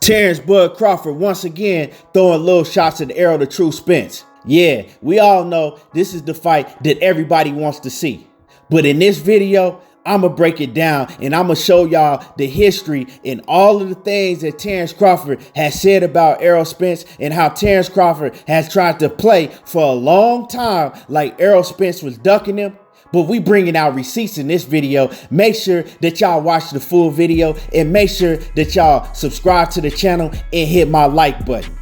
Terence Bud Crawford once again throwing little shots at Errol the True Spence. Yeah, we all know this is the fight that everybody wants to see. But in this video, I'ma break it down and I'ma show y'all the history and all of the things that Terence Crawford has said about Errol Spence and how Terence Crawford has tried to play for a long time like Errol Spence was ducking him. But we bringing out receipts in this video. Make sure that y'all watch the full video and make sure that y'all subscribe to the channel and hit my like button.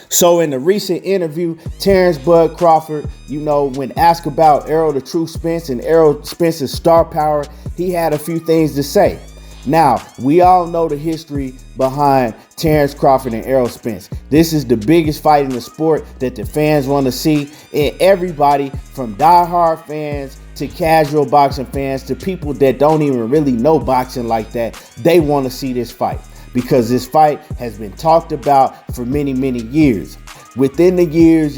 So in the recent interview, Terence Bud Crawford, when asked about Errol the True Spence and Errol Spence's star power, he had a few things to say. Now, we all know the history behind Terence Crawford and Errol Spence. This is the biggest fight in the sport that the fans want to see. And everybody from diehard fans to casual boxing fans to people that don't even really know boxing like that, they want to see this fight because this fight has been talked about for many, many years. Within the years,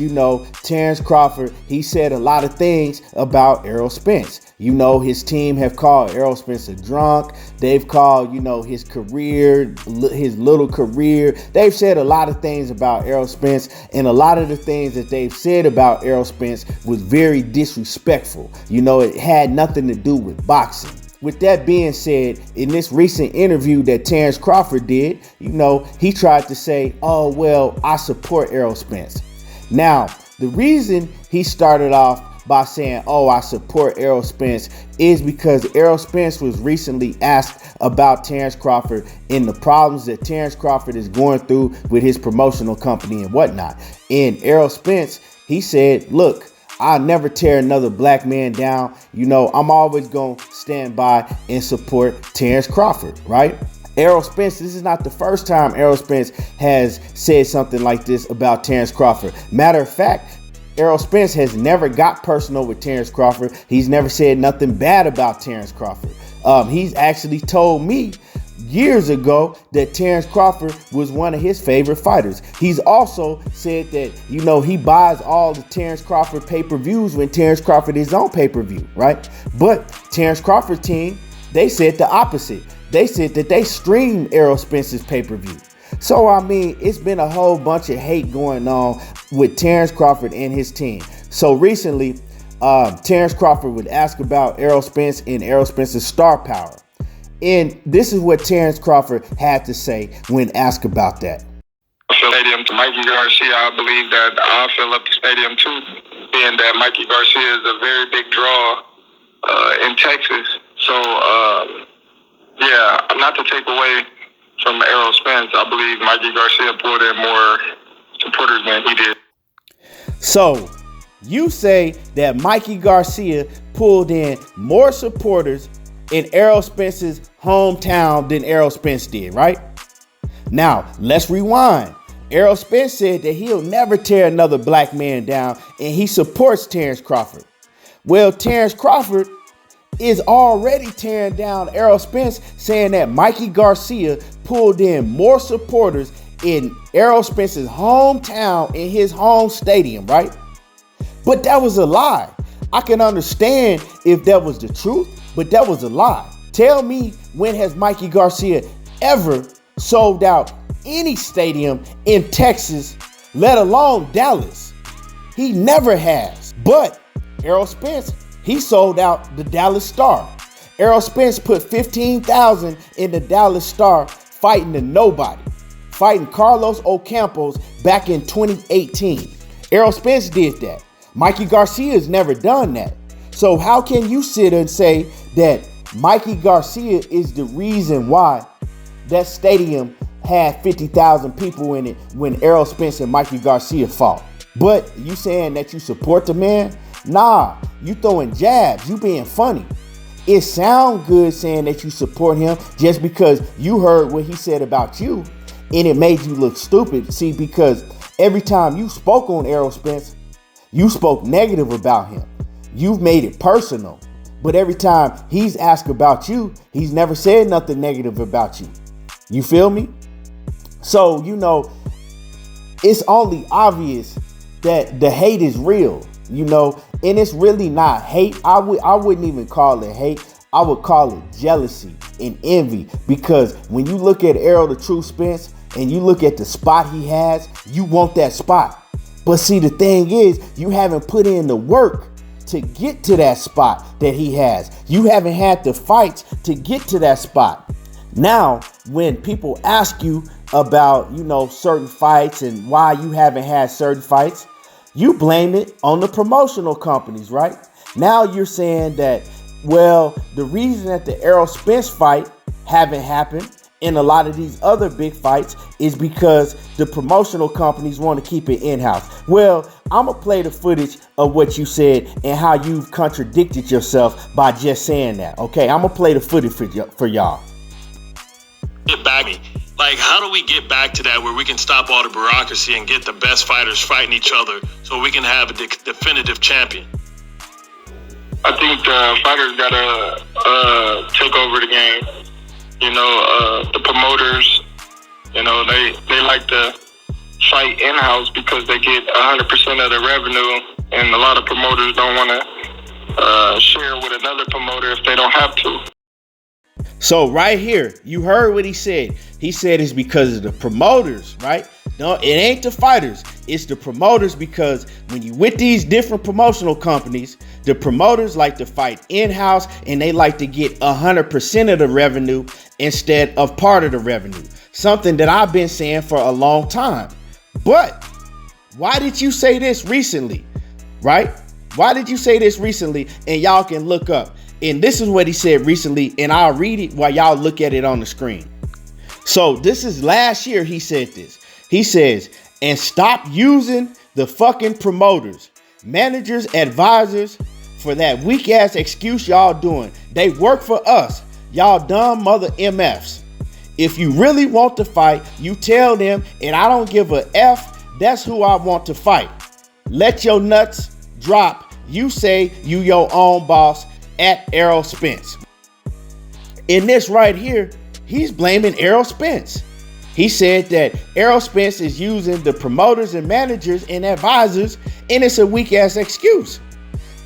Terence Crawford, he said a lot of things about Errol Spence. His team have called Errol Spence a drunk. They've called, his career, his little career. They've said a lot of things about Errol Spence, and a lot of the things that they've said about Errol Spence was very disrespectful. It had nothing to do with boxing. With that being said, in this recent interview that Terence Crawford did, he tried to say, oh, well, I support Errol Spence. Now, the reason he started off by saying, oh, I support Errol Spence is because Errol Spence was recently asked about Terence Crawford and the problems that Terence Crawford is going through with his promotional company and whatnot. And Errol Spence, he said, look, I'll never tear another black man down. I'm always going to stand by and support Terence Crawford, right? Errol Spence, this is not the first time Errol Spence has said something like this about Terence Crawford. Matter of fact, Errol Spence has never got personal with Terence Crawford. He's never said nothing bad about Terence Crawford. He's actually told me years ago that Terence Crawford was one of his favorite fighters. He's also said that, he buys all the Terence Crawford pay-per-views when Terence Crawford is on pay-per-view, right? But Terence Crawford's team, they said the opposite. They said that they streamed Errol Spence's pay-per-view. So, it's been a whole bunch of hate going on with Terence Crawford and his team. So recently, Terence Crawford would ask about Errol Spence and Errol Spence's star power. And this is what Terence Crawford had to say when asked about that. Stadium to Mikey Garcia, I believe that I'll fill up the stadium too, being that Mikey Garcia is a very big draw in Texas. So, not to take away from Errol Spence, I believe Mikey Garcia pulled in more supporters than he did. So, you say that Mikey Garcia pulled in more supporters in Errol Spence's hometown than Errol Spence did, right? Now, let's rewind. Errol Spence said that he'll never tear another black man down, and he supports Terence Crawford. Well, Terence Crawford is already tearing down Errol Spence, saying that Mikey Garcia pulled in more supporters in Errol Spence's hometown in his home stadium, right? But that was a lie. I can understand if that was the truth, but that was a lie. Tell me, when has Mikey Garcia ever sold out any stadium in Texas, let alone Dallas? He never has. But Errol Spence, he sold out the Dallas Star. Errol Spence put 15,000 in the Dallas Star fighting the nobody, fighting Carlos Ocampos back in 2018. Errol Spence did that. Mikey Garcia has never done that. So how can you sit and say that Mikey Garcia is the reason why that stadium had 50,000 people in it when Errol Spence and Mikey Garcia fought? But you saying that you support the man? Nah, you throwing jabs, you being funny. It sounds good saying that you support him just because you heard what he said about you and it made you look stupid. See, because every time you spoke on Errol Spence, you spoke negative about him. You've made it personal. But every time he's asked about you, he's never said nothing negative about you. You feel me? So, it's only obvious that the hate is real, and it's really not hate. I wouldn't even call it hate. I would call it jealousy and envy, because when you look at Errol the True Spence and you look at the spot he has, you want that spot. But see, the thing is, you haven't put in the work to get to that spot that he has. You haven't had the fights to get to that spot. Now, when people ask you about, certain fights and why you haven't had certain fights, you blame it on the promotional companies, right? Now you're saying that, well, the reason that the Errol Spence fight haven't happened in a lot of these other big fights is because the promotional companies want to keep it in-house. Well, I'm going to play the footage of what you said and how you've contradicted yourself by just saying that. Okay, I'm going to play the footage for y'all. Get back. Like, how do we get back to that where we can stop all the bureaucracy and get the best fighters fighting each other so we can have a definitive champion? I think the fighters gotta take over the game. The promoters, they like to fight in-house because they get 100% of the revenue, and a lot of promoters don't want to share with another promoter if they don't have to. So right here, you heard what he said. He said it's because of the promoters, right? No, it ain't the fighters. It's the promoters, because when you with these different promotional companies, the promoters like to fight in-house and they like to get 100% of the revenue instead of part of the revenue. Something that I've been saying for a long time. But why did you say this recently, right? Why did you say this recently? And y'all can look up. And this is what he said recently, and I'll read it while y'all look at it on the screen. So this is last year he said this. He says, and stop using the fucking promoters, managers, advisors for that weak ass excuse y'all doing. They work for us. Y'all dumb mother MFs. If you really want to fight, you tell them, and I don't give a F. That's who I want to fight. Let your nuts drop. You say you your own boss. At Errol Spence. In this right here, he's blaming Errol Spence. He said that Errol Spence is using the promoters and managers and advisors, and it's a weak ass excuse.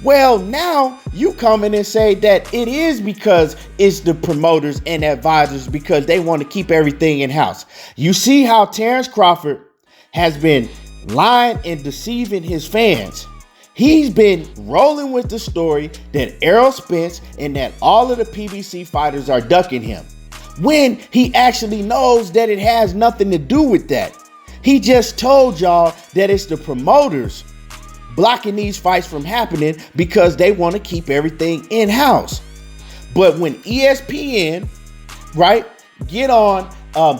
Well, now you come in and say that it is because it's the promoters and advisors because they want to keep everything in house. You see how Terence Crawford has been lying and deceiving his fans. He's been rolling with the story that Errol Spence and that all of the PBC fighters are ducking him, when he actually knows that it has nothing to do with that. He just told y'all that it's the promoters blocking these fights from happening because they want to keep everything in-house. But when ESPN, right, get on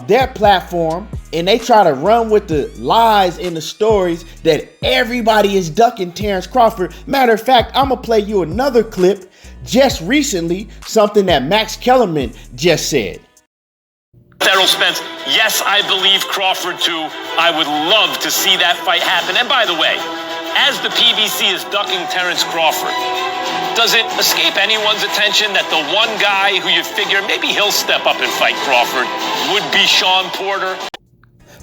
their platform and they try to run with the lies and the stories that everybody is ducking Terence Crawford. Matter of fact, I'm going to play you another clip just recently, something that Max Kellerman just said. Errol Spence, yes, I believe Crawford too. I would love to see that fight happen. And by the way, as the PBC is ducking Terence Crawford, does it escape anyone's attention that the one guy who you figure maybe he'll step up and fight Crawford would be Sean Porter?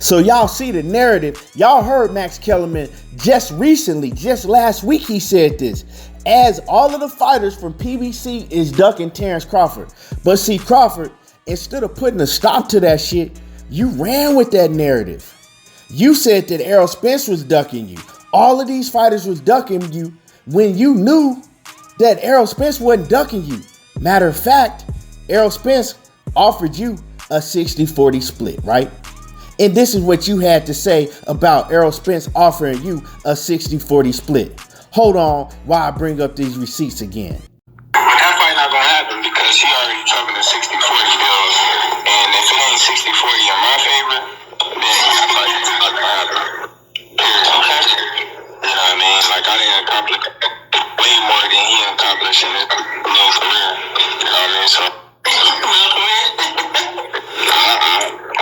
So y'all see the narrative. Y'all heard Max Kellerman just recently, just last week he said this. As all of the fighters from PBC is ducking Terence Crawford. But see, Crawford, instead of putting a stop to that shit, you ran with that narrative. You said that Errol Spence was ducking you. All of these fighters was ducking you when you knew that Errol Spence wasn't ducking you. Matter of fact, Errol Spence offered you a 60-40 split, right? And this is what you had to say about Errol Spence offering you a 60-40 split. Hold on while I bring up these receipts again. That fight not gonna happen because he already talking to 60-40 deals, and if it ain't 60-40 in my favor, then that fight is not gonna happen. Okay? You know what I mean? Like, I didn't accomplish way more than he accomplished in his little career. You know what I mean? So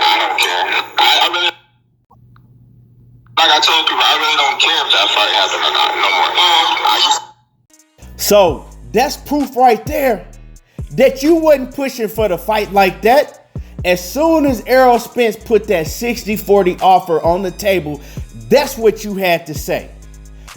I don't care. I really, like I told people, I really don't care if that fight happened or not, no more. So that's proof right there that you wasn't pushing for the fight like that. As soon as Errol Spence put that 60-40 offer on the table, that's what you had to say.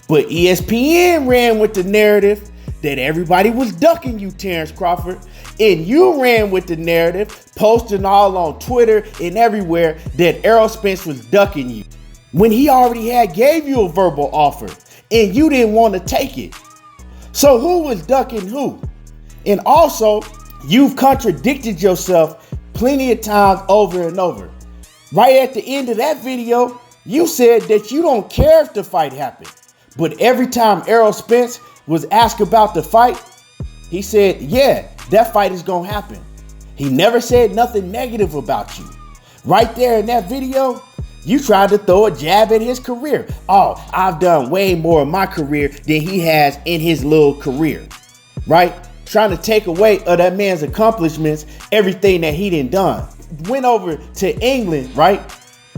But ESPN ran with the narrative that everybody was ducking you, Terence Crawford, and you ran with the narrative, posting all on Twitter and everywhere that Errol Spence was ducking you when he already gave you a verbal offer and you didn't want to take it. So who was ducking who? And also, you've contradicted yourself plenty of times over and over. Right at the end of that video, you said that you don't care if the fight happened. But every time Errol Spence was asked about the fight, he said, yeah, that fight is going to happen. He never said nothing negative about you. Right there in that video, you tried to throw a jab at his career. Oh, I've done way more in my career than he has in his little career, right? Trying to take away of that man's accomplishments, everything that he done. Went over to England, right,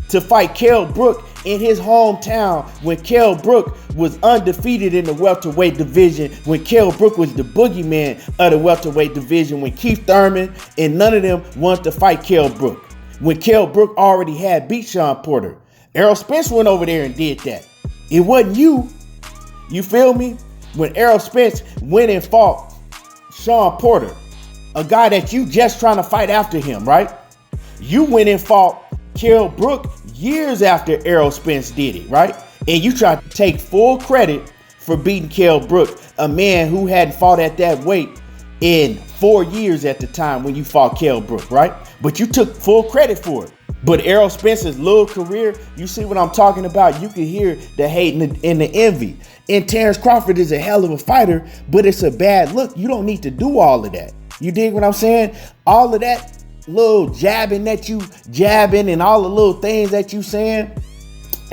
to fight Kell Brook in his hometown when Kell Brook was undefeated in the welterweight division, when Kell Brook was the boogeyman of the welterweight division, when Keith Thurman and none of them wanted to fight Kell Brook. When Kell Brook already had beat Sean Porter. Errol Spence went over there and did that. It wasn't you. You feel me? When Errol Spence went and fought Sean Porter, a guy that you just trying to fight after him, right? You went and fought Kell Brook years after Errol Spence did it, right? And you tried to take full credit for beating Kell Brook, a man who hadn't fought at that weight in 4 years at the time when you fought Kell Brook, right? But you took full credit for it. But Errol Spence's little career, you see what I'm talking about? You can hear the hate and the envy. And Terence Crawford is a hell of a fighter, but it's a bad look. You don't need to do all of that. You dig what I'm saying? All of that little jabbing that you jabbing and all the little things that you saying,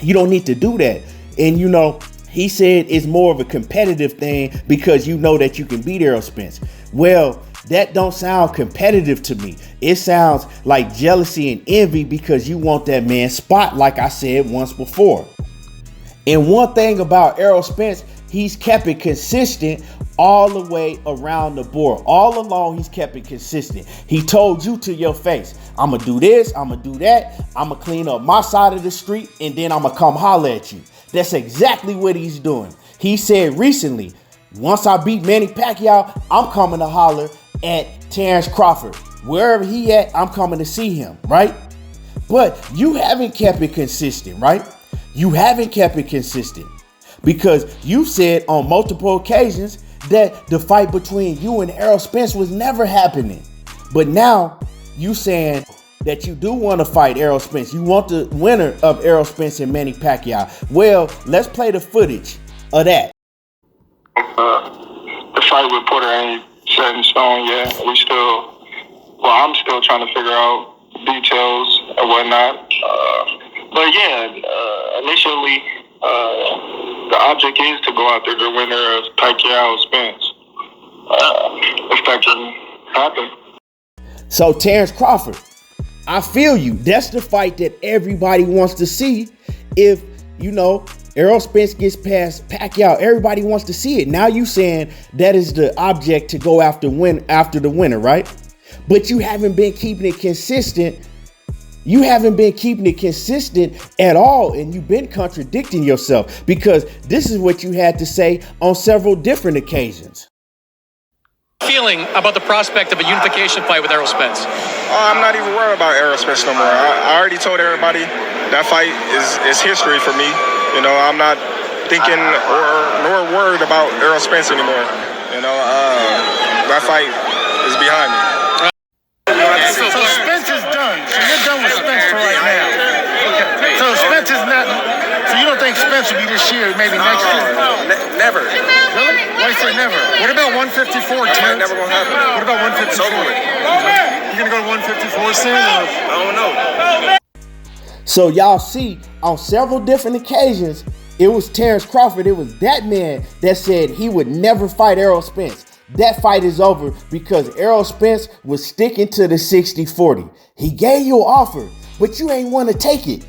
you don't need to do that. And you know, he said it's more of a competitive thing because you know that you can beat Errol Spence. Well, that don't sound competitive to me. It sounds like jealousy and envy because you want that man's spot, like I said once before. And one thing about Errol Spence, he's kept it consistent all the way around the board. All along, he's kept it consistent. He told you to your face, I'm going to do this, I'm going to do that, I'm going to clean up my side of the street, and then I'm going to come holler at you. That's exactly what he's doing. He said recently, once I beat Manny Pacquiao, I'm coming to holler at Terence Crawford. Wherever he at, I'm coming to see him, right? But you haven't kept it consistent, right? You haven't kept it consistent because you said on multiple occasions that the fight between you and Errol Spence was never happening. But now you saying that you do want to fight Errol Spence. You want the winner of Errol Spence and Manny Pacquiao. Well, let's play the footage of that. The fight with Porter ain't set in stone yet. I'm still trying to figure out details and whatnot. But yeah, initially, the object is to go after the winner of Pacquiao Spence. If that can happen. So Terence Crawford, I feel you. That's the fight that everybody wants to see. If, you know, Errol Spence gets past Pacquiao, everybody wants to see it. Now you saying that is the object to go after the winner, right? But you haven't been keeping it consistent. You haven't been keeping it consistent at all, and you've been contradicting yourself because this is what you had to say on several different occasions. Feeling about the prospect of a unification fight with Errol Spence? I'm not even worried about Errol Spence no more. I already told everybody that fight is history for me. You know, I'm not thinking nor worried about Errol Spence anymore. You know, that fight is behind me. So Spence is done. So you're done with Spence for right now. Okay. So Spence is not. So you don't think Spence will be this year, maybe next year? Never. Really? Why say never? What about 154, Terence? Never gonna happen. What about 154? It's over with. You gonna go to 154 soon? I don't know. So y'all see, on several different occasions, it was Terence Crawford. It was that man that said he would never fight Errol Spence. That fight is over because Errol Spence was sticking to the 60-40. He gave you an offer, but you ain't want to take it.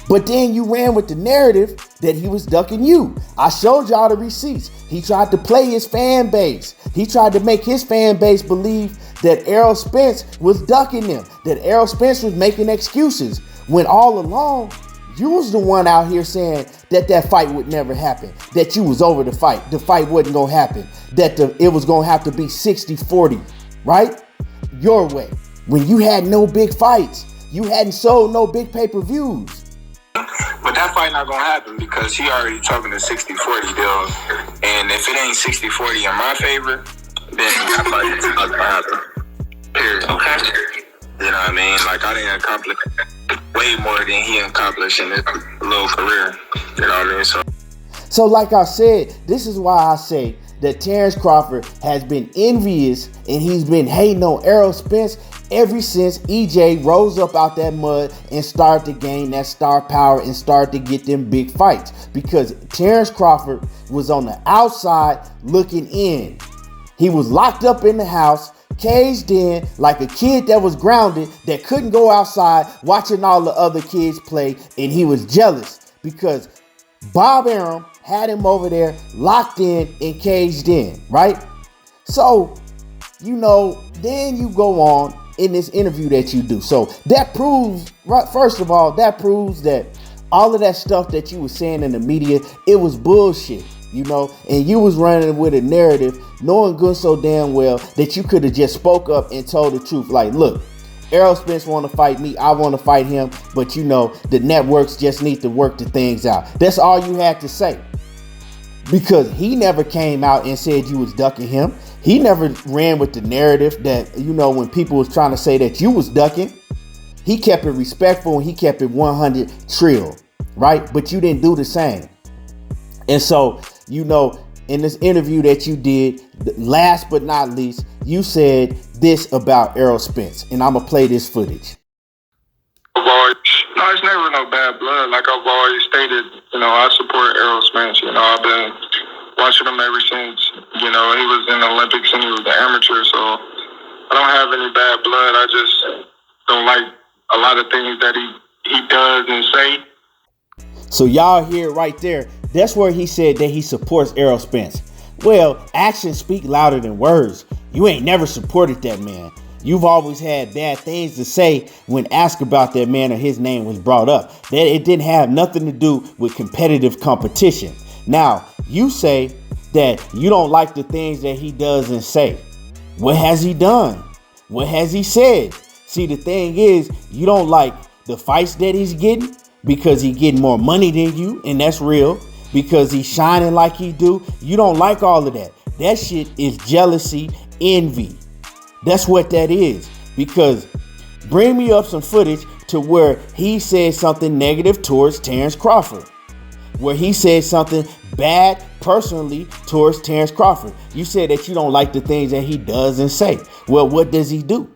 But then you ran with the narrative that he was ducking you. I showed y'all the receipts. He tried to play his fan base. He tried to make his fan base believe that Errol Spence was ducking them, that Errol Spence was making excuses, when all along, you was the one out here saying that fight would never happen, that you was over the fight wasn't gonna happen, that it was gonna have to be 60-40, right? Your way. When you had no big fights, you hadn't sold no big pay-per-views. But that fight not gonna happen because he already talking a 60-40 deal, and if it ain't 60-40 in my favor, then that fight is not gonna happen. Period. Okay. You know what I mean? Like, I didn't accomplish way more than he accomplished in his little career. You know what I mean? So like I said, this is why I say that Terence Crawford has been envious and he's been hating on Errol Spence ever since EJ rose up out that mud and started to gain that star power and started to get them big fights. Because Terence Crawford was on the outside looking in. He was locked up in the house, caged in like a kid that was grounded, that couldn't go outside watching all the other kids play, and he was jealous because Bob Arum had him over there locked in and caged in, right? So, then you go on in this interview that you do. So that proves, right, first of all, that proves that all of that stuff that you were saying in the media, it was bullshit. And you was running with a narrative knowing good so damn well that you could have just spoke up and told the truth. Like, look, Errol Spence want to fight me. I want to fight him. But, the networks just need to work the things out. That's all you had to say. Because he never came out and said you was ducking him. He never ran with the narrative that, when people was trying to say that you was ducking. He kept it respectful and he kept it 100 trill, right? But you didn't do the same. And so, in this interview that you did, last but not least, you said this about Errol Spence. And I'm going to play this footage. No, it's never no bad blood. Like I've always stated, I support Errol Spence. I've been watching him ever since, he was in the Olympics and he was an amateur. So I don't have any bad blood. I just don't like a lot of things that he does and say. So y'all hear it right there. That's where he said that he supports Errol Spence. Well, actions speak louder than words. You ain't never supported that man. You've always had bad things to say when asked about that man or his name was brought up. That it didn't have nothing to do with competitive competition. Now, you say that you don't like the things that he does and say. What has he done? What has he said? See, the thing is, you don't like the fights that he's getting because he's getting more money than you, and that's real. Because he's shining like he do. You don't like all of that. That shit is jealousy, envy. That's what that is. Because bring me up some footage to where he said something negative towards Terence Crawford. Where he said something bad personally towards Terence Crawford. You said that you don't like the things that he does and say. Well, what does he do?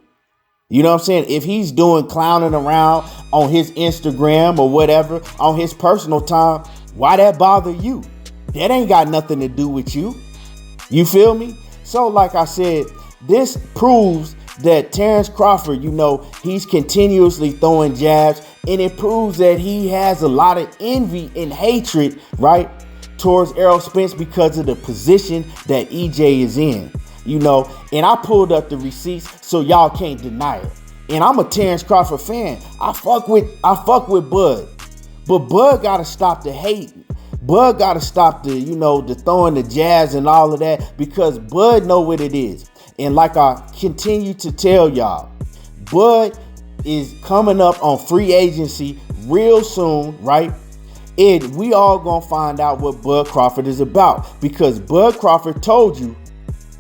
You know what I'm saying? If he's doing clowning around on his Instagram or whatever, on his personal time, why that bother you? That ain't got nothing to do with you. You feel me? So like I said, this proves that Terence Crawford, he's continuously throwing jabs, and it proves that he has a lot of envy and hatred, right, towards Errol Spence because of the position that EJ is in, and I pulled up the receipts so y'all can't deny it. And I'm a Terence Crawford fan. I fuck with Bud. But Bud gotta stop the hate. Bud gotta stop the, the throwing the jabs and all of that, because Bud know what it is. And like I continue to tell y'all, Bud is coming up on free agency real soon, right? And we all gonna find out what Bud Crawford is about, because Bud Crawford told you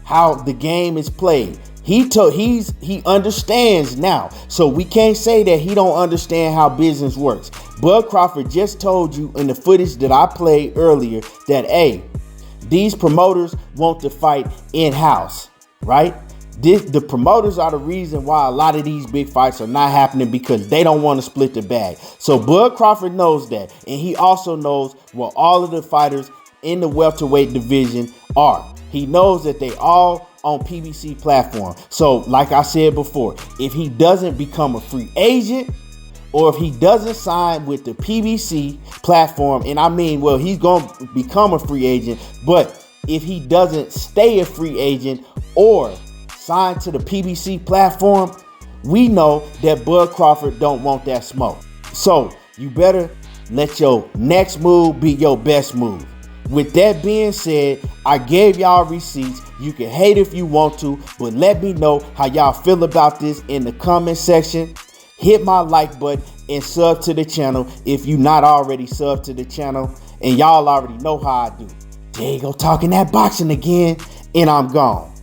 how the game is played. He understands now. So we can't say that he don't understand how business works. Bud Crawford just told you in the footage that I played earlier that, hey, these promoters want to fight in-house, right? The promoters are the reason why a lot of these big fights are not happening, because they don't want to split the bag. So Bud Crawford knows that. And he also knows what all of the fighters in the welterweight division are. He knows that they all on PBC platform. So like I said before, if he doesn't become a free agent, or if he doesn't sign with the PBC platform, and I mean, well, he's going to become a free agent, but if he doesn't stay a free agent or sign to the PBC platform, we know that Bud Crawford don't want that smoke. So you better let your next move be your best move. With that being said, I gave y'all receipts. You can hate if you want to, but let me know how y'all feel about this in the comment section. Hit my like button and sub to the channel if you not already subbed to the channel. And y'all already know how I do. There you go, talking that boxing again, and I'm gone.